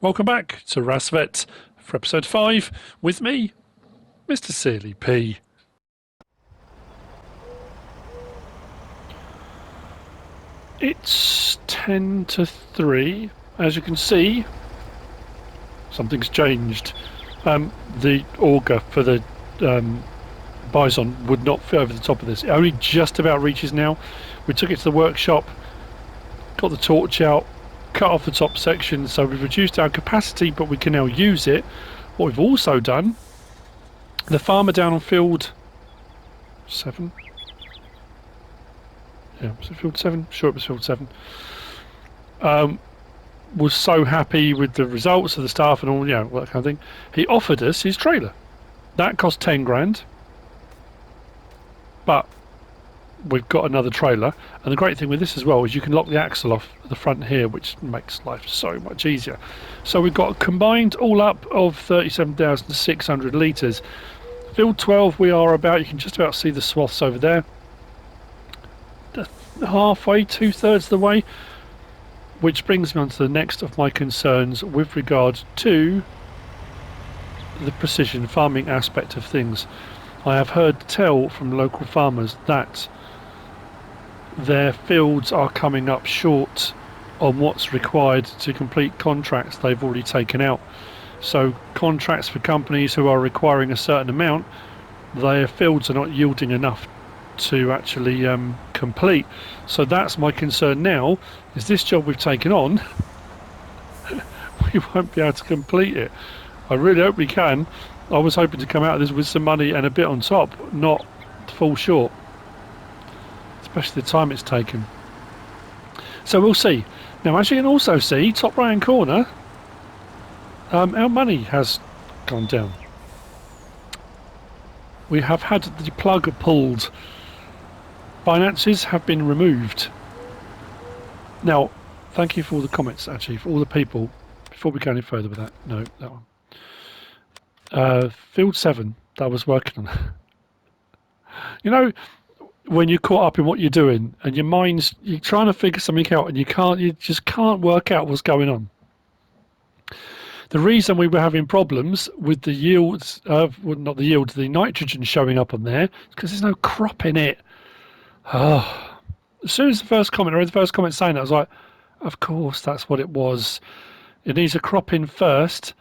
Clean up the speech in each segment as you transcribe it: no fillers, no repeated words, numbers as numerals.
Welcome back to RASSVET for episode 5 with me, MrSealyp. It's 10 to 3. As you can see, something's changed. The auger for the Bizon would not fit over the top of this. It only just about reaches now. We took it to the workshop, got the torch out, cut off the top section, so we've reduced our capacity, but we can now use it. What we've also done, the farmer down on field 7, was it field 7? Sure, it was field 7. Was so happy with the results of the staff and all, that kind of thing. He offered us his trailer. That cost 10 grand, but we've got another trailer, and the great thing with this as well is you can lock the axle off at the front here, which makes life so much easier. So we've got a combined all up of 37,600 litres. Field 12 we are about, you can just about see the swaths over there, halfway, 2/3 of the way, which brings me on to the next of my concerns with regard to the precision farming aspect of things. I have heard tell from local farmers that their fields are coming up short on what's required to complete contracts they've already taken out. So contracts for companies who are requiring a certain amount, their fields are not yielding enough to actually complete. So that's my concern now, is this job we've taken on, we won't be able to complete it. I really hope we can. I was hoping to come out of this with some money and a bit on top, not fall short, especially the time it's taken. So we'll see. Now, as you can also see, top right hand corner, our money has gone down. We have had the plug pulled. Finances have been removed. Now, thank you for all the comments, actually, for all the people. Before we go any further with that, no, that one. Field 7 that I was working on. You know, when you're caught up in what you're doing and your mind's, you're trying to figure something out and you just can't work out what's going on. The reason we were having problems with the yields, not the yield, the nitrogen showing up on there, is because there's no crop in it. Oh. As soon as the first comment, or the first comment saying that, I was like, of course, that's what it was. It needs a crop in first,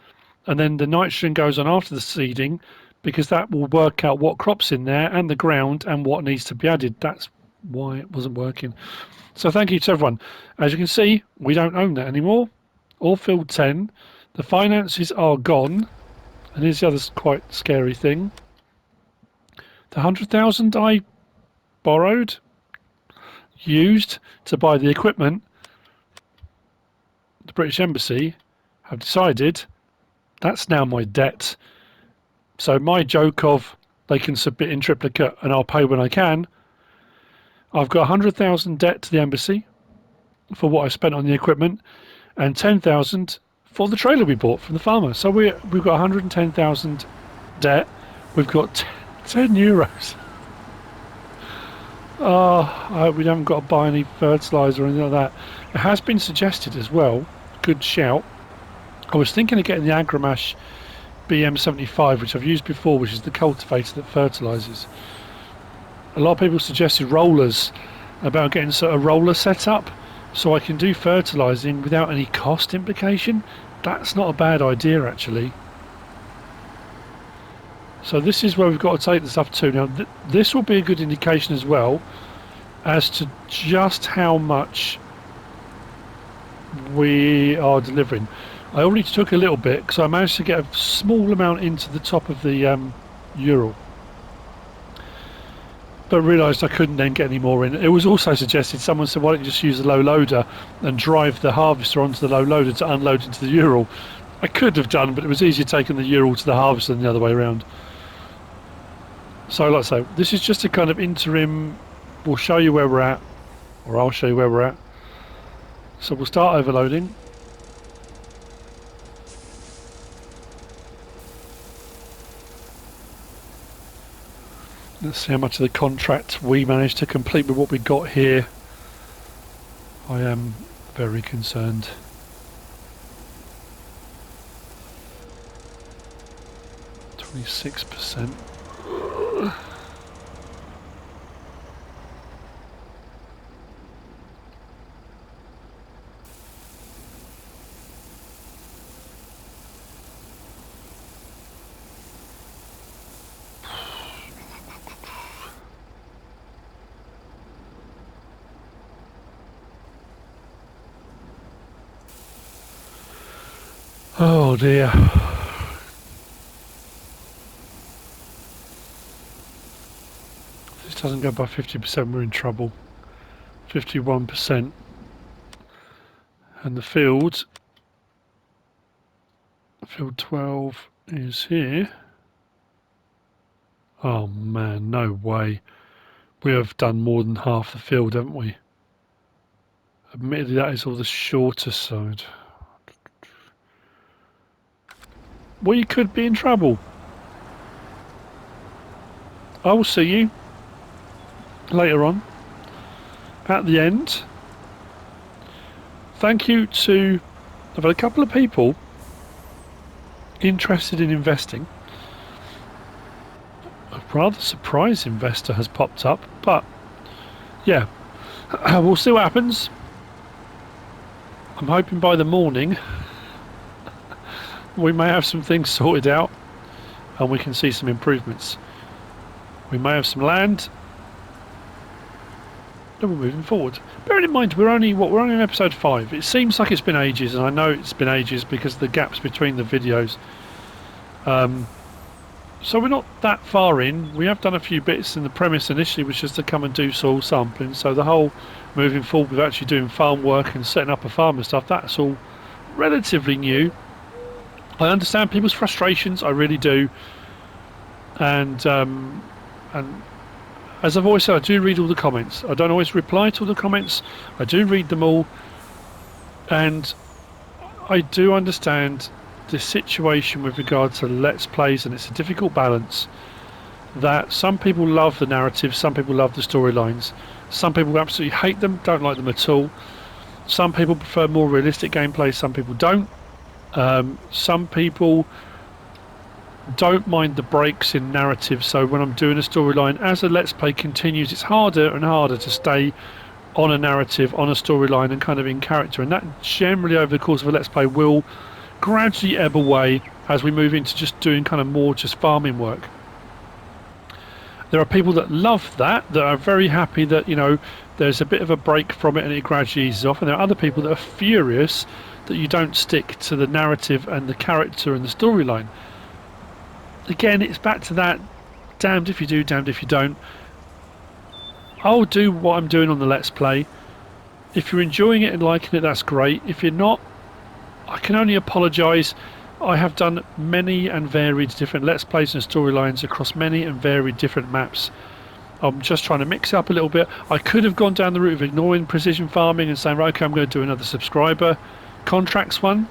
and then the nitrogen goes on after the seeding, because that will work out what crop's in there and the ground and what needs to be added. That's why it wasn't working. So thank you to everyone. As you can see, we don't own that anymore. All field 10. The finances are gone. And here's the other quite scary thing. The 100,000 I borrowed, used to buy the equipment, the British Embassy have decided that's now my debt. So my joke of they can submit in triplicate and I'll pay when I can, I've got 100,000 debt to the embassy for what I spent on the equipment, and 10,000 for the trailer we bought from the farmer. So we've got 110,000 debt. We've got 10 euros. We haven't got to buy any fertiliser or anything like that. It has been suggested as well, good shout. I was thinking of getting the Agramash BM75, which I've used before, which is the cultivator that fertilises. A lot of people suggested rollers, about getting sort of roller set up so I can do fertilising without any cost implication. That's not a bad idea, actually. So this is where we've got to take the stuff to. Now this will be a good indication as well as to just how much we are delivering. I already took a little bit because I managed to get a small amount into the top of the Ural, but realised I couldn't then get any more in. It was also suggested, someone said, why don't you just use the low loader and drive the harvester onto the low loader to unload into the Ural. I could have done, but it was easier taking the Ural to the harvester than the other way around. So like I say, this is just a kind of interim. We'll show you where we're at, or I'll show you where we're at. So we'll start overloading. Let's see how much of the contract we managed to complete with what we got here. I am very concerned. 26%. Oh dear. If this doesn't go by 50%, we're in trouble. 51%. And the field 12 is here. Oh man, no way. We have done more than half the field, haven't we? Admittedly, that is all the shorter side. We could be in trouble. I will see you later on at the end. Thank you to, I've had a couple of people interested in investing. A rather surprised investor has popped up, but yeah, we'll see what happens. I'm hoping by the morning we may have some things sorted out and we can see some improvements. We may have some land and we're moving forward. Bearing in mind we're only in episode 5. It seems like it's been ages, and I know it's been ages because of the gaps between the videos. So we're not that far in. We have done a few bits, and the premise initially was just to come and do soil sampling. So the whole moving forward with actually doing farm work and setting up a farm and stuff, that's all relatively new. I understand people's frustrations, I really do. And as I've always said, I do read all the comments. I don't always reply to all the comments. I do read them all. And I do understand the situation with regard to Let's Plays, and it's a difficult balance. That some people love the narrative, some people love the storylines. Some people absolutely hate them, don't like them at all. Some people prefer more realistic gameplay, some people don't. Some people don't mind the breaks in narrative, so when I'm doing a storyline, as a Let's Play continues, it's harder and harder to stay on a narrative, on a storyline, and kind of in character, and that generally over the course of a Let's Play will gradually ebb away as we move into just doing kind of more just farming work. There are people that love that are very happy that, you know, there's a bit of a break from it and it gradually eases off, and there are other people that are furious that you don't stick to the narrative and the character and the storyline. Again, it's back to that damned if you do, damned if you don't. I'll do what I'm doing on the Let's Play. If you're enjoying it and liking it, that's great. If you're not, I can only apologise. I have done many and varied different Let's Plays and storylines across many and varied different maps. I'm just trying to mix it up a little bit. I could have gone down the route of ignoring precision farming and saying, right, okay, I'm going to do another subscriber contracts one,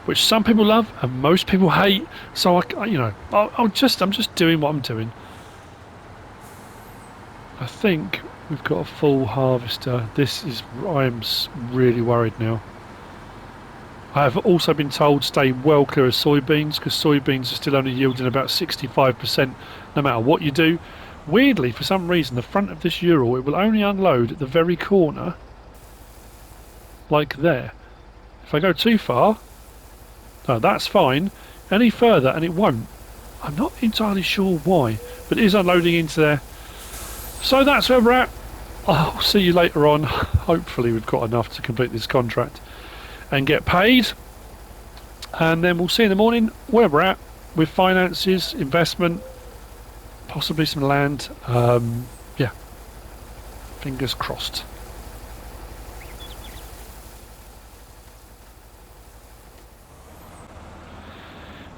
which some people love and most people hate. So I'm just doing what I'm doing. I think we've got a full harvester. I am really worried now. I have also been told stay well clear of soybeans, because soybeans are still only yielding about 65% no matter what you do. Weirdly, for some reason, the front of this Ural, it will only unload at the very corner, like there. If I go too far, no, that's fine. Any further, and it won't. I'm not entirely sure why, but it is unloading into there. So that's where we're at. I'll see you later on. Hopefully we've got enough to complete this contract and get paid. And then we'll see in the morning where we're at with finances, investment, possibly some land. Yeah, fingers crossed.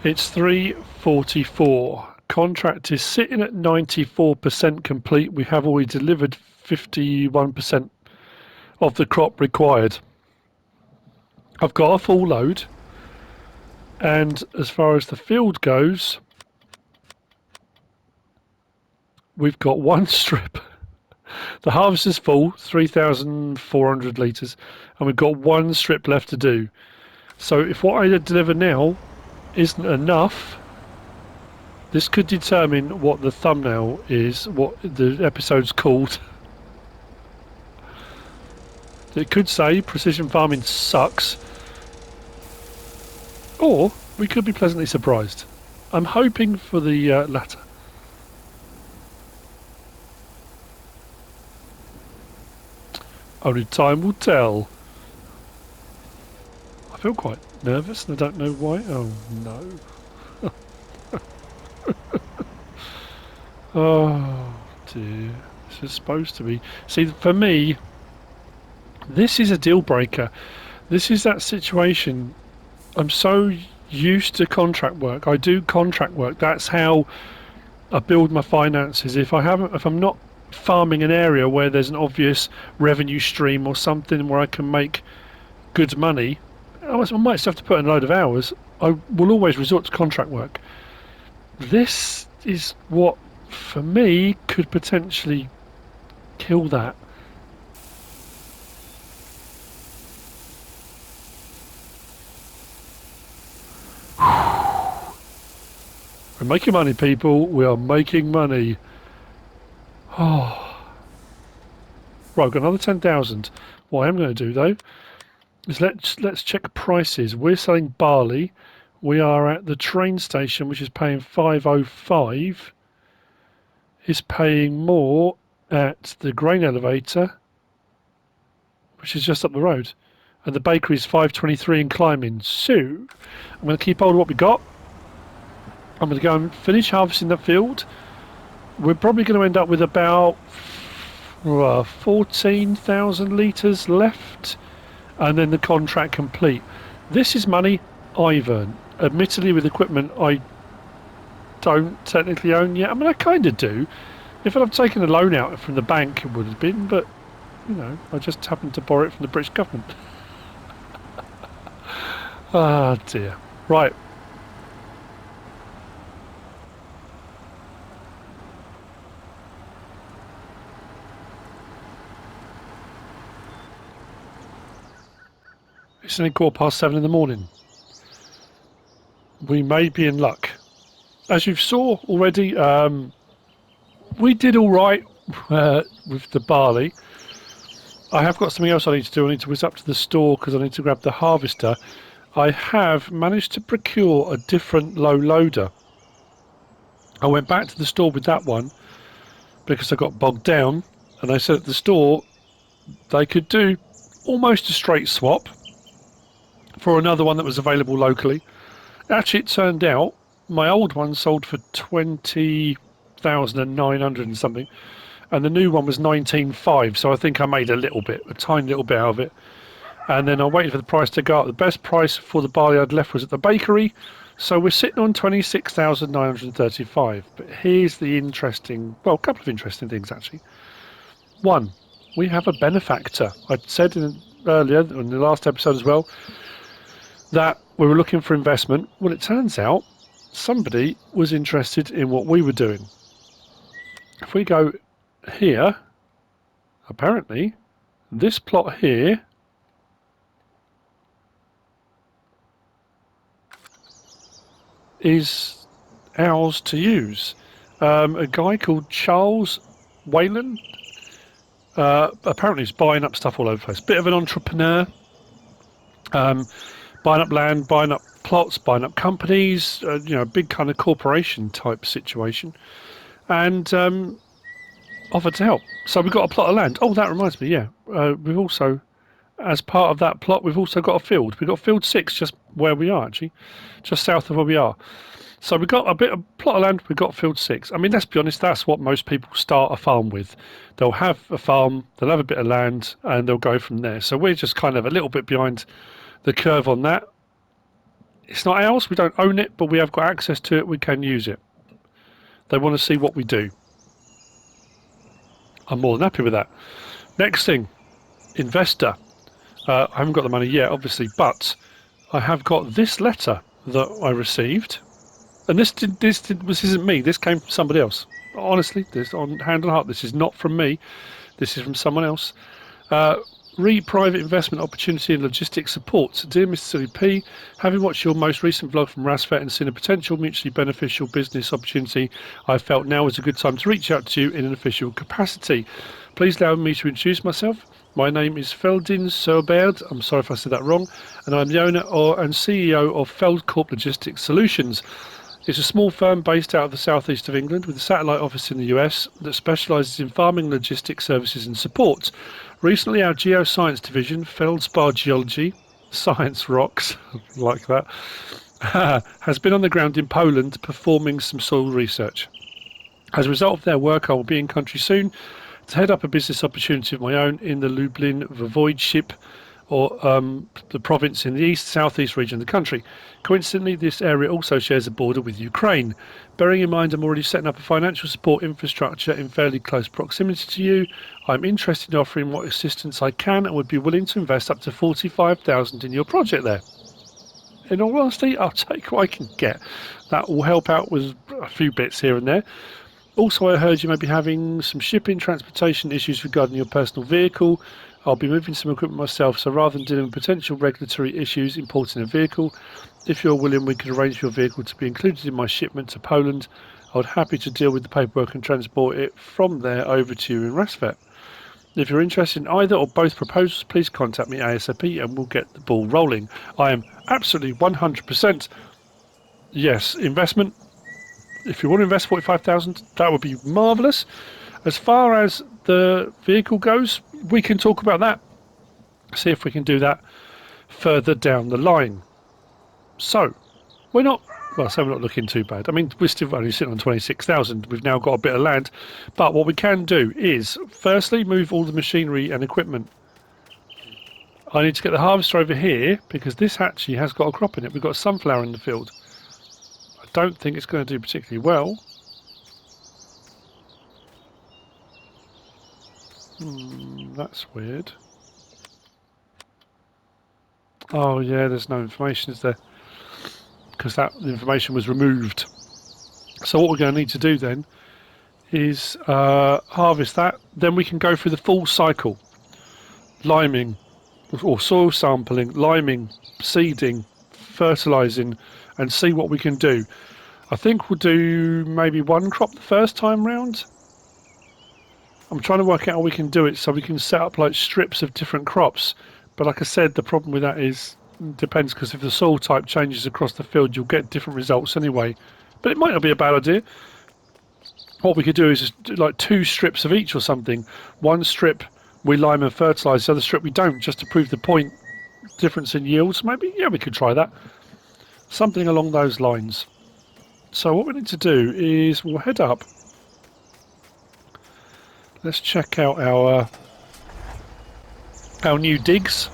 It's 3:44. Contract is sitting at 94% complete. We have already delivered 51% of the crop required. I've got a full load, and as far as the field goes, we've got one strip. The harvest is full, 3,400 litres, and we've got one strip left to do. So if what I deliver now isn't enough, This could determine what the thumbnail is, what the episode's called. It could say precision farming sucks, or we could be pleasantly surprised. I'm hoping for the latter. Only time will tell. I feel quite nervous and I don't know why. Oh no. Oh dear. This is supposed to be... See, for me, this is a deal breaker. This is that situation. I'm so used to contract work. I do contract work. That's how I build my finances. If I'm not farming an area where there's an obvious revenue stream or something where I can make good money, I might still have to put in a load of hours. I will always resort to contract work. This is what, for me, could potentially kill that. We're making money, people. We are making money. Oh. Right, I've got another 10,000. What I am going to do, though, is let's check prices. We're selling barley. We are at the train station, which is paying 505. Is paying more at the grain elevator, which is just up the road. And the bakery is 523 and climbing. So, I'm going to keep hold of what we got. I'm going to go and finish harvesting the field. We're probably going to end up with about 14,000 litres left, and then the contract complete. This is money I've earned. Admittedly, with equipment I don't technically own yet. I mean, I kind of do. If I'd have taken a loan out from the bank, it would have been, but, you know, I just happened to borrow it from the British government. Ah, dear. Right. It's only 7:15 in the morning. We may be in luck. As you saw already, we did all right with the barley. I have got something else I need to do. I need to whiz up to the store because I need to grab the harvester. I have managed to procure a different low loader. I went back to the store with that one because I got bogged down, and they said at the store they could do almost a straight swap for another one that was available locally. Actually, it turned out my old one sold for 20,900 and something, and the new one was 19,500. So I think I made a tiny little bit out of it. And then I waited for the price to go up. The best price for the barley I'd left was at the bakery, so we're sitting on 26,935. But here's the interesting, well, a couple of interesting things actually. One, we have a benefactor. I said earlier in the last episode as well that we were looking for investment. Well, it turns out somebody was interested in what we were doing. If we go here, apparently this plot here is ours to use. A guy called Charles Whalen apparently is buying up stuff all over the place. Bit of an entrepreneur. Buying up land, buying up plots, buying up companies, you know, big kind of corporation type situation, and offered to help. So we've got a plot of land. Oh, that reminds me, yeah. We've also, as part of that plot, we've also got a field. We've got field 6 just where we are, actually, just south of where we are. So we've got a bit of plot of land, we've got field 6. I mean, let's be honest, that's what most people start a farm with. They'll have a farm, they'll have a bit of land, and they'll go from there. So we're just kind of a little bit behind the curve on that. It's not ours, we don't own it, but we have got access to it, we can use it. They want to see what we do. I'm more than happy with that. Next thing, investor. I haven't got the money yet, obviously, but I have got this letter that I received. And this isn't me, this came from somebody else. Honestly, this on hand on heart, this is not from me. This is from someone else. Private investment opportunity and logistics support. Dear MrSealyp, having watched your most recent vlog from RASSVET and seen a potential mutually beneficial business opportunity, I felt now was a good time to reach out to you in an official capacity. Please allow me to introduce myself. My name is Feldin Soberg, I'm sorry if I said that wrong, and I'm the owner and CEO of Feldcorp Logistics Solutions. It's a small firm based out of the southeast of England with a satellite office in the US that specialises in farming, logistics services and support. Recently, our geoscience division, Feldspar Geology, Science Rocks, like that, has been on the ground in Poland performing some soil research. As a result of their work, I will be in country soon to head up a business opportunity of my own in the Lublin Voivodeship, or the province in the southeast region of the country. Coincidentally, this area also shares a border with Ukraine. Bearing in mind I'm already setting up a financial support infrastructure in fairly close proximity to you, I'm interested in offering what assistance I can and would be willing to invest up to 45,000 in your project there. In all honesty, I'll take what I can get. That will help out with a few bits here and there. Also, I heard you may be having some shipping transportation issues regarding your personal vehicle. I'll be moving some equipment myself, so rather than dealing with potential regulatory issues importing a vehicle, if you're willing, we could arrange for your vehicle to be included in my shipment to Poland. I would happy to deal with the paperwork and transport it from there over to you in RASSVET. If you're interested in either or both proposals, please contact me ASAP and we'll get the ball rolling. I am absolutely 100% yes, investment. If you want to invest 45,000, that would be marvellous. As far as the vehicle goes, we can talk about that. See if we can do that further down the line. So, we're not looking too bad. I mean, we're still only sitting on 26,000. We've now got a bit of land. But what we can do is, firstly, move all the machinery and equipment. I need to get the harvester over here because this actually has got a crop in it. We've got sunflower in the field. I don't think it's going to do particularly well. That's weird. Oh yeah, there's no information, is there? Because the information was removed. So what we're going to need to do then is harvest that. Then we can go through the full cycle. Liming, or soil sampling, liming, seeding, fertilising, and see what we can do. I think we'll do maybe one crop the first time round. I'm trying to work out how we can do it so we can set up like strips of different crops. But like I said, the problem with that is, depends, because if the soil type changes across the field, you'll get different results anyway. But it might not be a bad idea. What we could do is just do like 2 strips of each or something. One strip we lime and fertilise, the other strip we don't, just to prove the point difference in yields. Maybe, yeah, we could try that. Something along those lines. So what we need to do is we'll head up. Let's check out our new digs.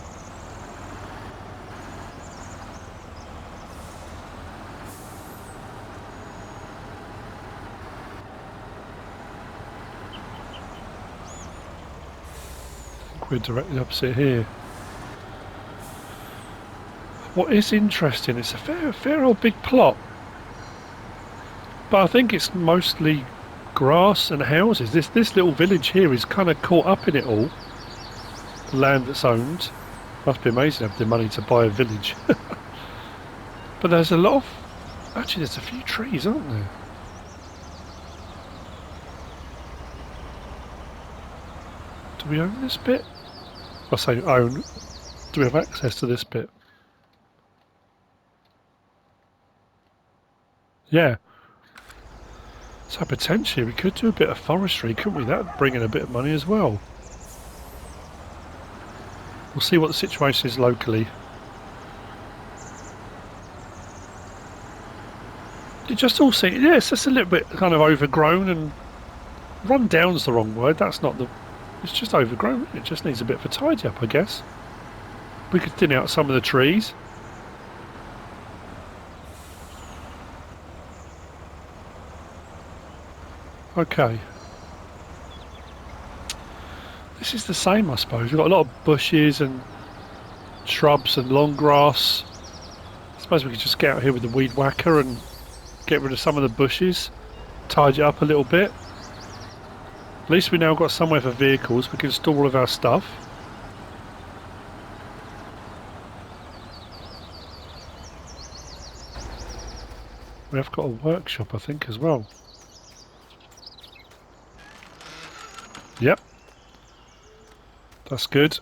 I think we're directly opposite here. What is interesting, it's a fair old big plot, but I think it's mostly grass and houses. This little village here is kind of caught up in it all. The land that's owned. Must be amazing having the money to buy a village. But there's a lot of... Actually, there's a few trees, aren't there? Do we own this bit? I say own. Do we have access to this bit? Yeah. So potentially we could do a bit of forestry, couldn't we? That would bring in a bit of money as well. We'll see what the situation is locally. It just all seems, yeah, it's just a little bit kind of overgrown, and run down's the wrong word. That's not the, it's just overgrown. It just needs a bit of a tidy up, I guess. We could thin out some of the trees. Okay. This is the same, I suppose. We've got a lot of bushes and shrubs and long grass. I suppose we could just get out here with the weed whacker and get rid of some of the bushes, tidy it up a little bit. At least we now got somewhere for vehicles. We can store all of our stuff. We have got a workshop, I think, as well. Yep. That's good.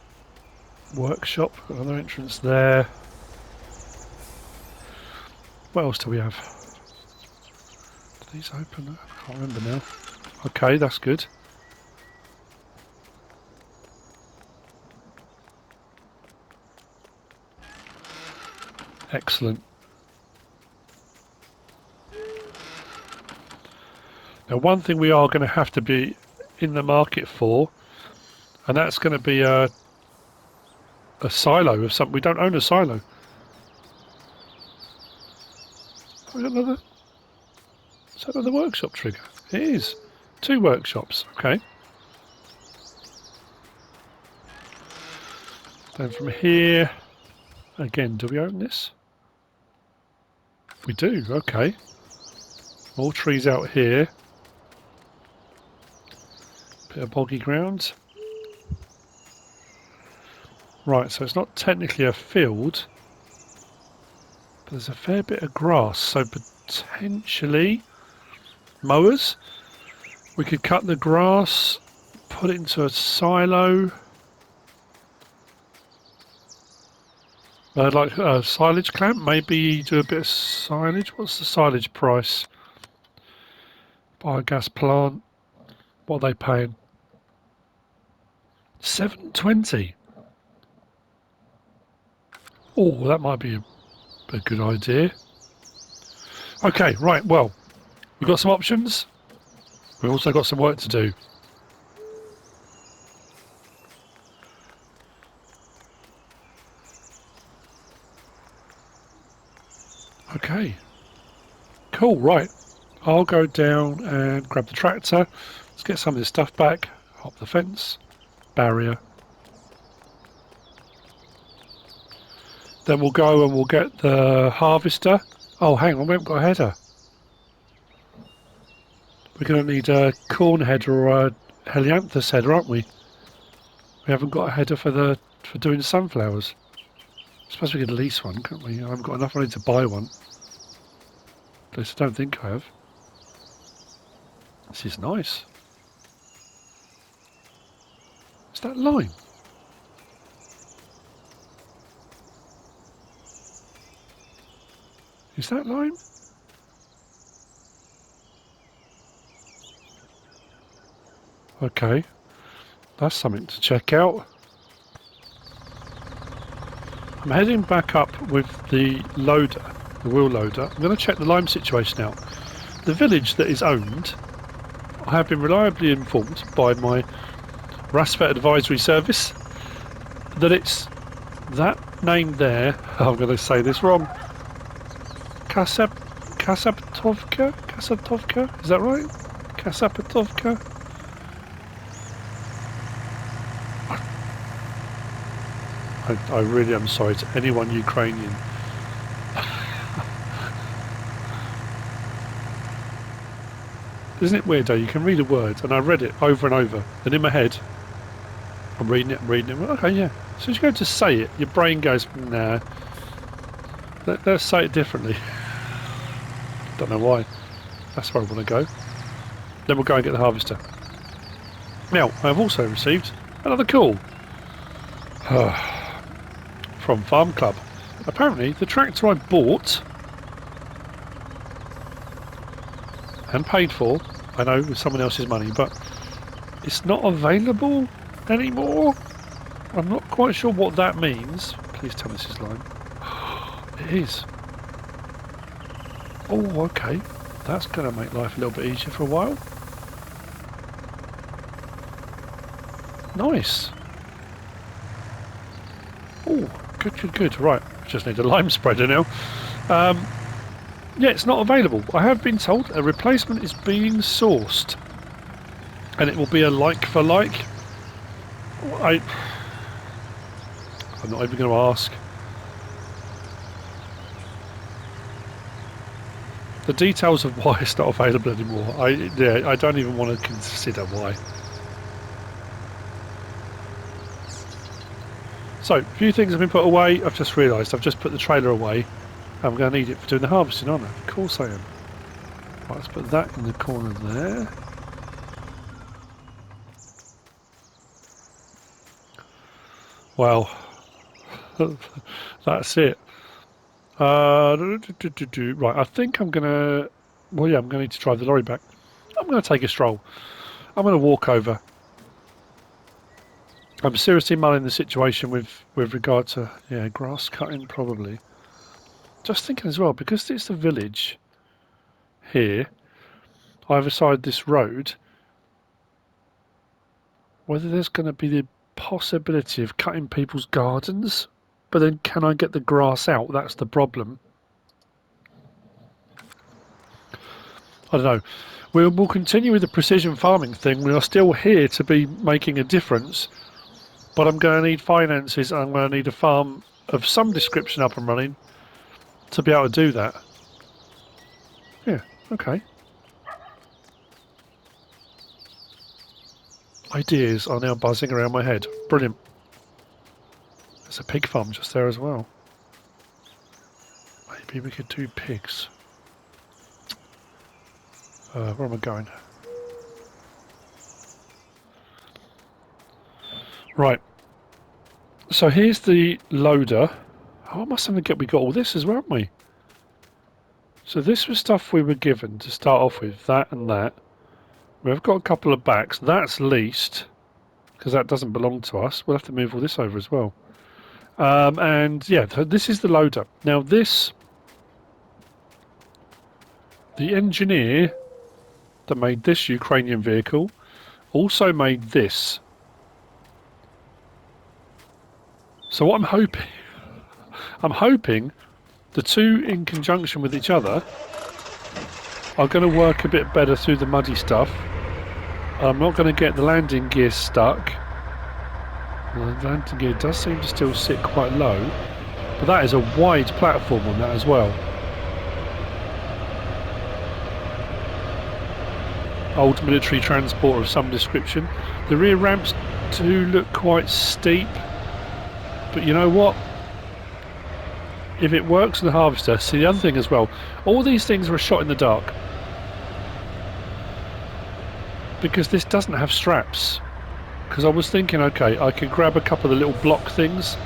Workshop, got another entrance there. What else do we have? Do these open? I can't remember now. Okay, that's good. Excellent. Now, one thing we are going to have to be in the market for, and that's going to be a silo of something. We don't own a silo. Have we got another? Is that another workshop trigger? It is. 2 workshops. Okay. Then from here, again, do we own this? We do. Okay. More trees out here. Bit of boggy ground. Right, so it's not technically a field, but there's a fair bit of grass, so potentially mowers. We could cut the grass, put it into a silo, like a silage clamp, maybe do a bit of silage. What's the silage price? Biogas plant, what are they paying? $7.20. Oh, that might be a good idea. Okay, right, well, we've got some options. We've also got some work to do. Okay. Cool, right. I'll go down and grab the tractor. Let's get some of this stuff back. Hop the fence. Barrier. Then we'll go and we'll get the harvester. Oh, hang on, we haven't got a header. We're going to need a corn header or a helianthus header, aren't we? We haven't got a header for doing sunflowers. I suppose we could lease one, couldn't we? I haven't got enough money to buy one. At least I don't think I have. This is nice. Is that lime? Is that lime? Okay, that's something to check out. I'm heading back up with the loader, the wheel loader. I'm going to check the lime situation out. The village that is owned, I have been reliably informed by my RASSVET advisory service that it's that name there. I'm going to say this wrong. Kasapatovka? Is that right? Kasapatovka? I really am sorry to anyone Ukrainian. Isn't it weird though? You can read a word, and I read it over and over, and in my head, I'm reading it. Well, okay, yeah. So as you go to say it, your brain goes, nah. Let's say it differently. Don't know why. That's where I want to go. Then we'll go and get the harvester. Now, I've also received another call. From Farm Club. Apparently, the tractor I bought and paid for, I know with someone else's money, but it's not available anymore. I'm not quite sure what that means. Please tell me this is lime. It is. Oh, okay. That's going to make life a little bit easier for a while. Nice. Oh, good. Right, just need a lime spreader now. Yeah, it's not available. I have been told a replacement is being sourced. And it will be a like for like. I'm not even going to ask. The details of why it's not available anymore, I don't even want to consider why. So, a few things have been put away. I've just realised I've just put the trailer away. I'm going to need it for doing the harvesting, aren't I? Of course I am. Right, let's put that in the corner there. Well, that's it. Right, I think I'm gonna. Well, yeah, I'm gonna need to drive the lorry back. I'm gonna take a stroll. I'm gonna walk over. I'm seriously mulling the situation with regard to grass cutting probably. Just thinking as well, because it's the village here, either side this road, whether there's going to be the possibility of cutting people's gardens, but then can I get the grass out? That's the problem. I don't know. We'll continue with the precision farming thing. We are still here to be making a difference, but I'm going to need finances and I'm going to need a farm of some description up and running to be able to do that. Yeah, okay. Ideas are now buzzing around my head. Brilliant. There's a pig farm just there as well. Maybe we could do pigs. Where am I going? Right. So here's the loader. Oh, I must have we got all this as well, haven't we? So this was stuff we were given to start off with, that and that. We've got a couple of backs. That's leased, because that doesn't belong to us. We'll have to move all this over as well. And yeah, so this is the loader. Now this, the engineer that made this Ukrainian vehicle also made this. So what I'm hoping the two in conjunction with each other are going to work a bit better through the muddy stuff. I'm not going to get the landing gear stuck. Well, the landing gear does seem to still sit quite low, but that is a wide platform on that as well. Old military transport of some description. The rear ramps do look quite steep, but you know what? If it works with the harvester, see the other thing as well, all these things are a shot in the dark. Because this doesn't have straps. Because I was thinking, okay, I could grab a couple of the little block things,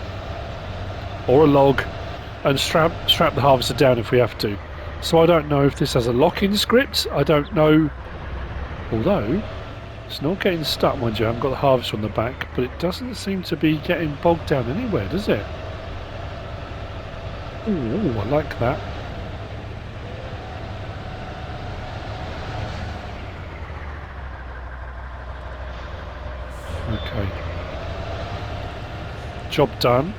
or a log, and strap the harvester down if we have to. So I don't know if this has a lock-in script, I don't know. Although, it's not getting stuck, mind you, I haven't got the harvester on the back, but it doesn't seem to be getting bogged down anywhere, does it? Ooh, I like that. Okay. Job done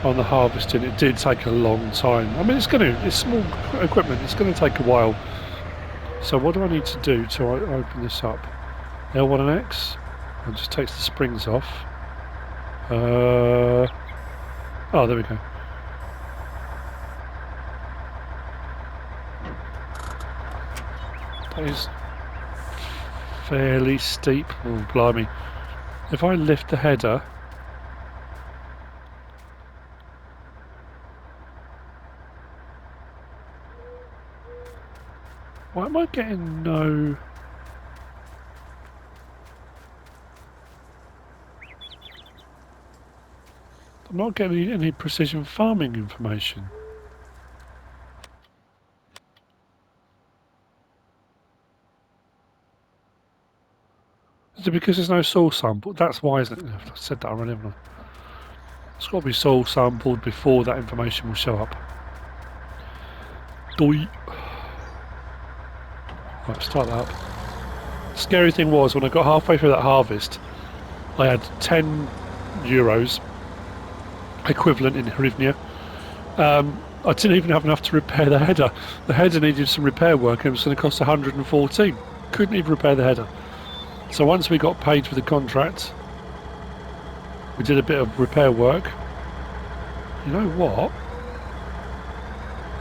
on the harvesting. It did take a long time. I mean, it's small equipment, it's going to take a while. So what do I need to do to open this up? L1 and X. It just takes the springs off. Oh, there we go. That is fairly steep. Oh, blimey. If I lift the header... Why am I getting no... I'm not getting any precision farming information. Is it because there's no soil sample? That's why, isn't it? I've said that already, haven't I? It's got to be soil sampled before that information will show up. Doi. Right, start that up. The scary thing was, when I got halfway through that harvest, I had 10 euros equivalent in hryvnia. I didn't even have enough to repair the header. The header needed some repair work and it was going to cost 114. Couldn't even repair the header. So once we got paid for the contract, we did a bit of repair work. You know what?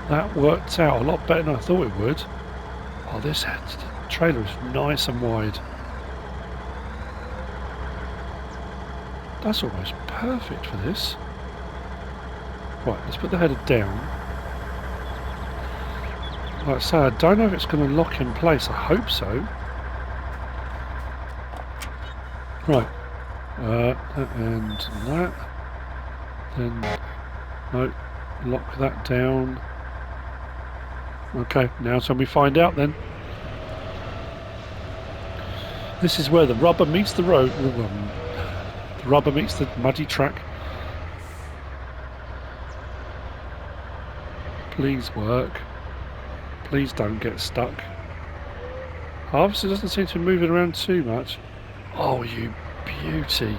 That worked out a lot better than I thought it would. Oh, this trailer is nice and wide. That's almost perfect for this. Right, let's put the header down. Like I say, I don't know if it's going to lock in place. I hope so. Right. That and that. Then, no, lock that down. Okay, now so we find out then. This is where the rubber meets the road. The rubber meets the muddy track. Please work. Please don't get stuck. Harvester doesn't seem to be moving around too much. Oh, you beauty.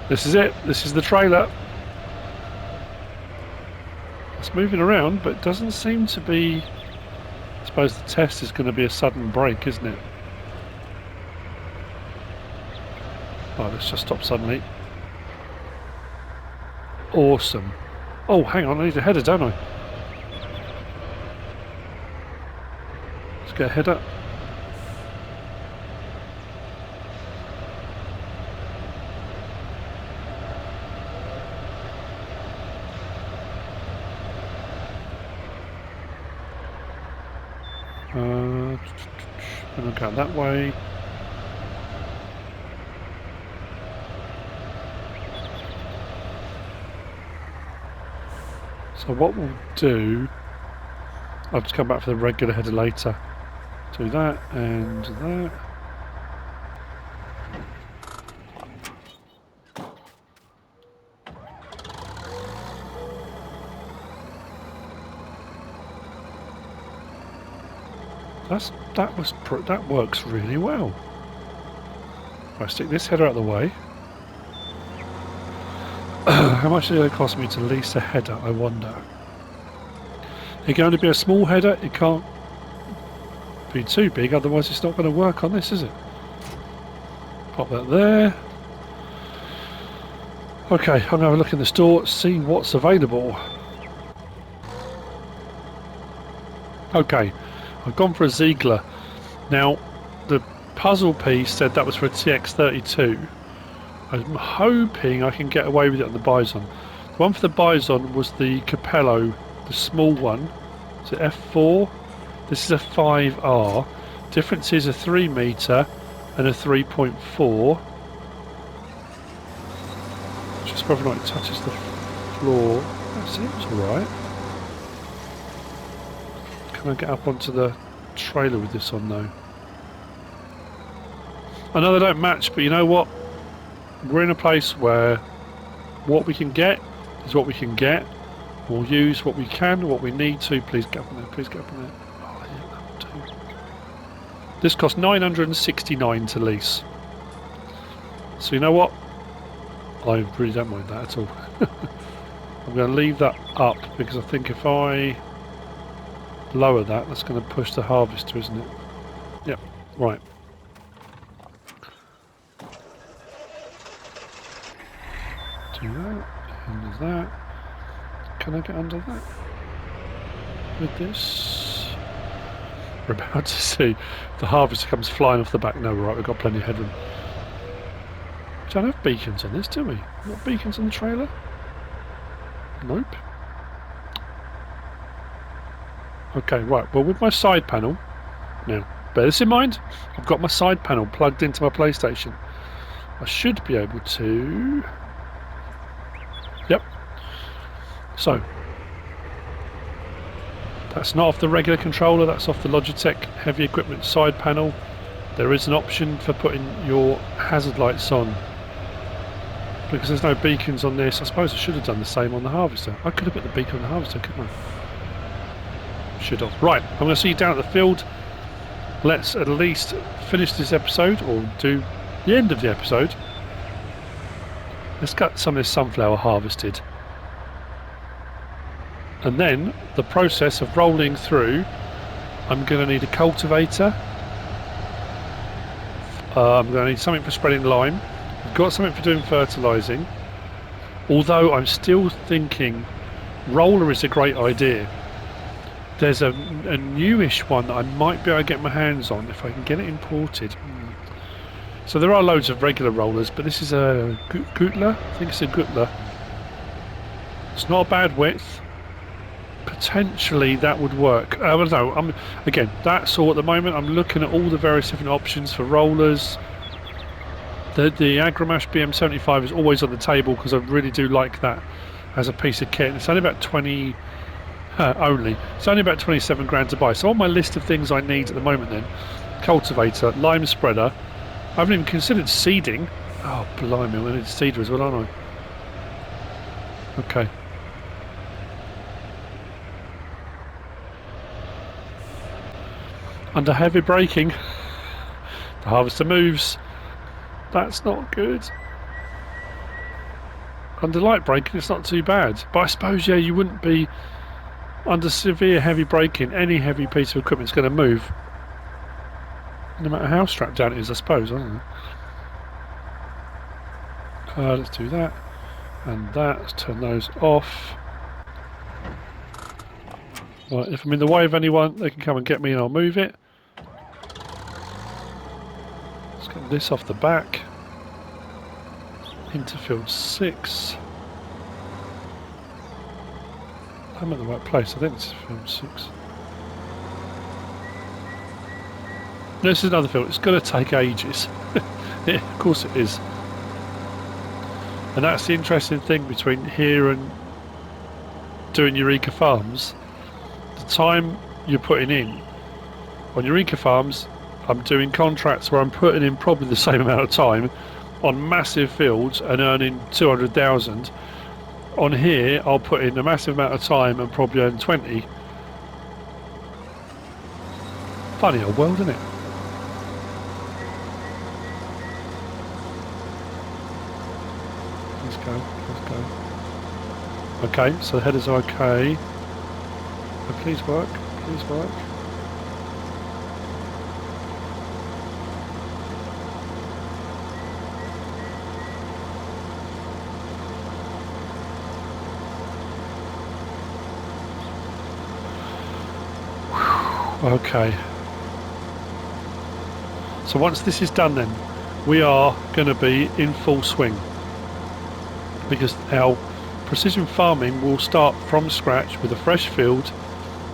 This is it. This is the trailer. It's moving around, but it doesn't seem to be... I suppose the test is going to be a sudden break, isn't it? Oh, let's just stop suddenly. Awesome. Oh, hang on, I need a header, don't I? Let's get a header. I'm going to go that way. So what we'll do, I'll just come back for the regular header later. Do that and that. That works really well. I'll stick this header out of the way. How much is it going to cost me to lease a header, I wonder? It can only be a small header, it can't be too big, otherwise it's not going to work on this, is it? Pop that there. Okay, I'm going to have a look in the store, see what's available. Okay, I've gone for a Ziegler. Now, the puzzle piece said that was for a TX32. I'm hoping I can get away with it on the Bizon. The one for the Bizon was the Capello, the small one. Is it F4? This is a 5R. Difference is a 3 metre and a 3.4. Just whether or not it touches the floor. That seems alright. Can I get up onto the trailer with this on though? I know they don't match, but you know what? We're in a place where what we can get is what we can get. We'll use what we can, what we need to. Please get up in there, please get up in there. Oh, yeah, that will do. This costs $969 to lease. So you know what? I really don't mind that at all. I'm going to leave that up because I think if I lower that, that's going to push the harvester, isn't it? Yep, right. Do that, and there's that. Can I get under that with this? We're about to see the harvester comes flying off the back. No, we're right, we've got plenty of headroom. We don't have beacons on this, do we? Not beacons on the trailer? Nope. Okay, right, well with my side panel, now bear this in mind, I've got my side panel plugged into my PlayStation. I should be able to... Yep. So, that's not off the regular controller, that's off the Logitech heavy equipment side panel. There is an option for putting your hazard lights on. Because there's no beacons on this, I suppose I should have done the same on the harvester. I could have put the beacon on the harvester, couldn't I? Should have. Right, I'm going to see you down at the field. Let's at least finish this episode, or do the end of the episode. Let's get some of this sunflower harvested. And then the process of rolling through, I'm going to need a cultivator. I'm going to need something for spreading lime. I've got something for doing fertilising. Although I'm still thinking roller is a great idea. There's a newish one that I might be able to get my hands on if I can get it imported. So there are loads of regular rollers, but this is a Gutler. I think it's a Gutler. It's not a bad width. Potentially that would work. I don't know. Again, that's all at the moment. I'm looking at all the various different options for rollers. The Agramash BM75 is always on the table because I really do like that as a piece of kit. It's only about 20. It's only about 27 grand to buy. So on my list of things I need at the moment, then, cultivator, lime spreader. I haven't even considered seeding. Oh blimey, I need a seeder as well, aren't I? Okay. Under heavy braking, the harvester moves. That's not good. Under light braking, it's not too bad. But I suppose, yeah, you wouldn't be under severe heavy braking. Any heavy piece of equipment is going to move, no matter how strapped down it is, I suppose. I don't know. Let's do that and that. Let's turn those off. Right, if I'm in the way of anyone, they can come and get me and I'll move it. Let's get this off the back. Into field 6. I'm at the right place. I think it's field 6. No, this is another field. It's going to take ages. Yeah, of course it is. And that's the interesting thing between here and doing Eureka Farms. The time you're putting in on Eureka Farms, I'm doing contracts where I'm putting in probably the same amount of time on massive fields and earning 200,000. On here, I'll put in a massive amount of time and probably earn 20. Funny old world, isn't it? Let's go, let's go. Okay, so the headers are okay. Oh, please work, please work. Okay. So once this is done then, we are going to be in full swing. Because our precision farming will start from scratch with a fresh field.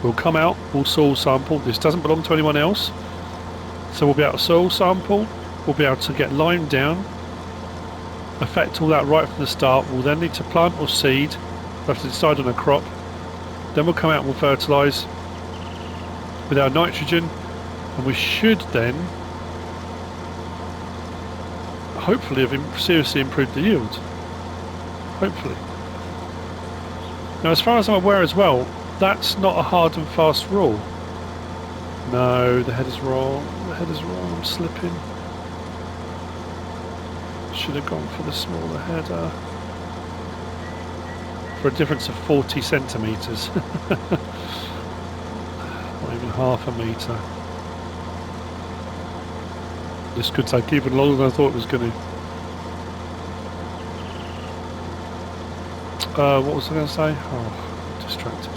We'll come out, we'll soil sample. This doesn't belong to anyone else. So we'll be able to soil sample, we'll be able to get lime down, affect all that right from the start. We'll then need to plant or seed. We'll have to decide on a crop. Then we'll come out and we'll fertilise with our nitrogen, and we should then hopefully have seriously improved the yield. Hopefully. Now, as far as I'm aware as well, that's not a hard and fast rule. No, the header's wrong. The header's wrong. I'm slipping. Should have gone for the smaller header. For a difference of 40 centimetres. Not even half a metre. This could take even longer than I thought it was going to. What was I going to say? Oh, distracted.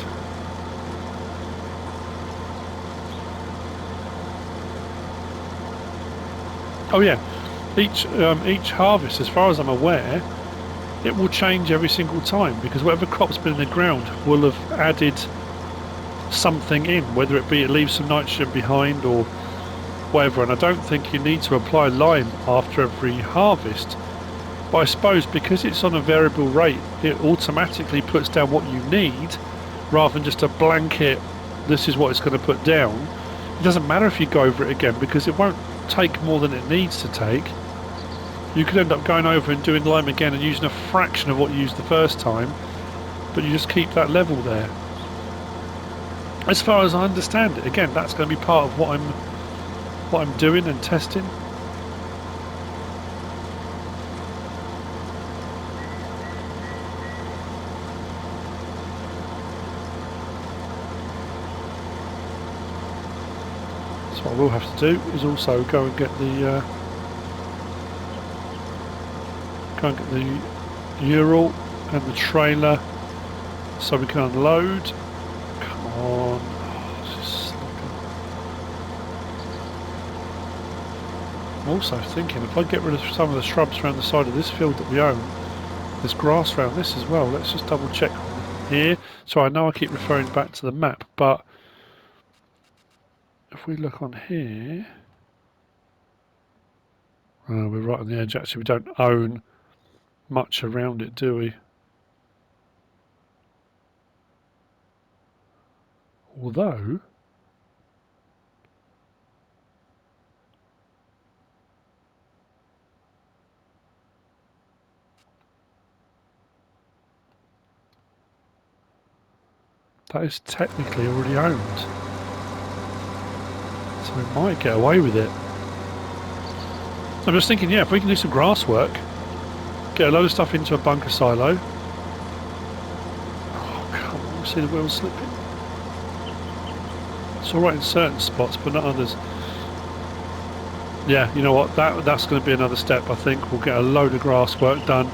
Oh yeah, each harvest, as far as I'm aware, it will change every single time because whatever crop's been in the ground will have added something in, whether it be it leaves some nitrogen behind or whatever. And I don't think you need to apply lime after every harvest. But I suppose because it's on a variable rate, it automatically puts down what you need rather than just a blanket, this is what it's going to put down. It doesn't matter if you go over it again because it won't take more than it needs to take. You could end up going over and doing lime again and using a fraction of what you used the first time, but you just keep that level there. As far as I understand it, again, that's going to be part of what I'm doing and testing. So what I will have to do is also go and get the Ural and the trailer so we can unload. Come on. Oh, this is slipping. I'm also thinking if I get rid of some of the shrubs around the side of this field that we own, there's grass around this as well. Let's just double check on here. So I know I keep referring back to the map, but if we look on here, we're right on the edge. Actually, we don't own much around it, do we? Although, that is technically already owned. So we might get away with it. I'm just thinking, yeah, if we can do some grass work, get a load of stuff into a bunker silo. Oh, come on, see the wheels slipping. It's alright in certain spots, but not others. Yeah, you know what, that's going to be another step, I think. We'll get a load of grass work done.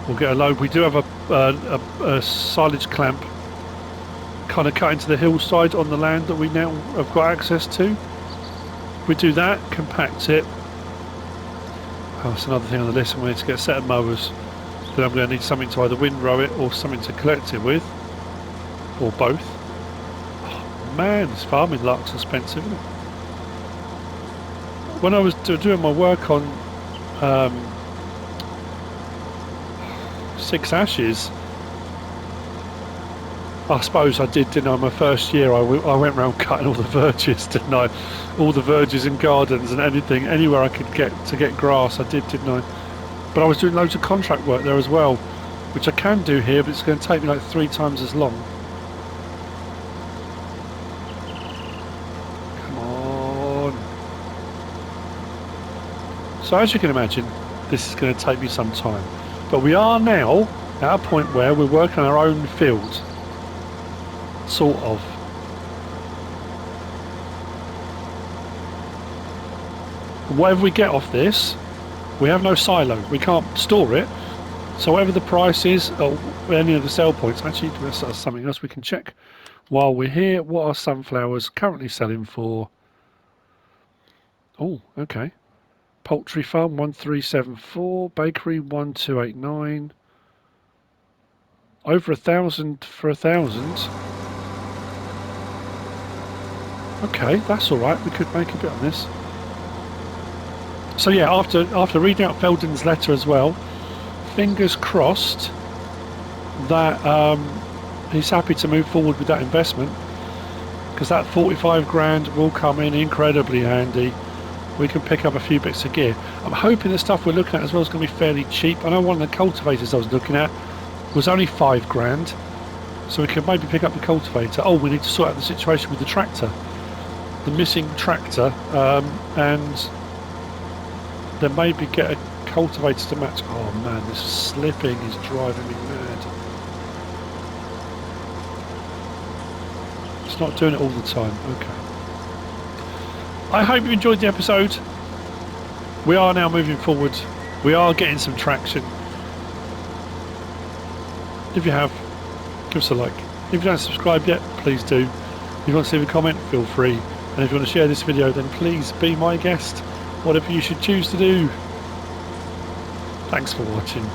We'll get a load. We do have a silage clamp kind of cut into the hillside on the land that we now have got access to. We do that, compact it. Oh, that's another thing on the list. We need to get a set of mowers. Then I'm going to need something to either windrow it or something to collect it with, or both. Oh, man, this farming luck's expensive, isn't it? When I was doing my work on 6 ashes, I suppose I did, didn't I? My first year, I went around cutting all the verges, didn't I? All the verges in gardens and anything, anywhere I could get to get grass, I did, didn't I? But I was doing loads of contract work there as well, which I can do here, but it's going to take me like 3 times as long. Come on. So as you can imagine, this is going to take me some time. But we are now at a point where we're working on our own field. Sort of. Whatever we get off this, we have no silo. We can't store it. So whatever the price is, or any of the sell points, actually that's something else we can check while we're here. What are sunflowers currently selling for? Oh, okay. Poultry farm 1374, bakery 1289. Over 1,000 for 1,000. Okay, that's all right. We could make a bit on this. So yeah, after reading out Felden's letter as well, fingers crossed that he's happy to move forward with that investment, because that 45 grand will come in incredibly handy. We can pick up a few bits of gear. I'm hoping the stuff we're looking at as well is going to be fairly cheap. I know one of the cultivators I was looking at was only 5 grand, so we can maybe pick up the cultivator. Oh, we need to sort out the situation with the tractor, the missing tractor, and then maybe get a cultivator to match. Oh man, this slipping is driving me mad. It's not doing it all the time. Okay. I hope you enjoyed the episode. We are now moving forward. We are getting some traction. If you have, give us a like. If you don't subscribe yet, please do. If you want to leave a comment, feel free. And if you want to share this video, then please be my guest. Whatever you should choose to do. Thanks for watching.